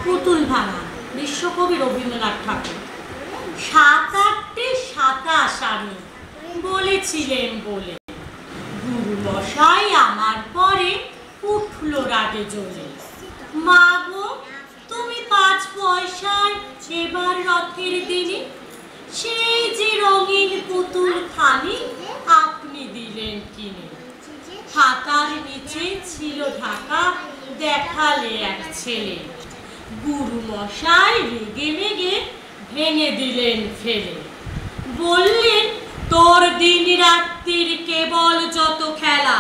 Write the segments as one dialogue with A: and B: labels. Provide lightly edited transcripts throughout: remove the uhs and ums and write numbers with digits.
A: পুতুল ভাঙা বিশ্বকবি রবীন্দ্রনাথ ঠাকুর। ৭-৮টে ২৭ আমি বলেছিলেন বলে গুরু মশাই আমার পরে উঠল রাগে জ্বলে। মা গো, তুমি ৫ পয়সার এবার রথের দিনে সেই যে রঙিন পুতুল খানি আপনি দিলেন কিনে। খাতার নিচে ছিল ঢাকা, দেখালে এক ছেলে। গুরু মশাই রেগে মেগে ভেঙে দিলেন ফেলে। বললেন, তোর দিন রাত্রির কেবল যত খেলা,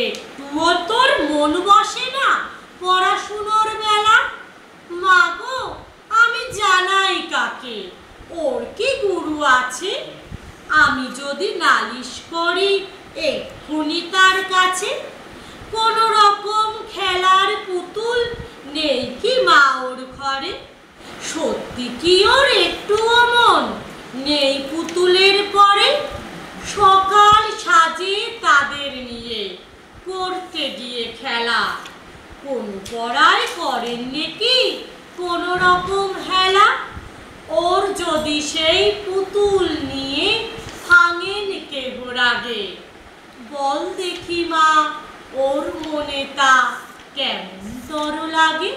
A: একটুও তোর মন বসে না পড়াশুনোর বেলা। মা গো, আমি জানাই কাকে, ওর কি গুরু আছে? আমি যদি নালিশ করি এক্ষুনি তার কাছে। কোন রকম খেলার পুতুল নেই কি মা ওর ঘরে? সত্যি কি ওর একটুও মন নেই পুতুলের পরে? সকাল সাজে তাদের নিয়ে করতে গিয়ে খেলা, কোন পড়ায় করেন নাকি কোন রকম হেলা? ওর যদি সেই পুতুল নিয়ে ভাঙেন কেহ রাগে, বল দেখি মা ওর মনে তা কেমন তর লাগে?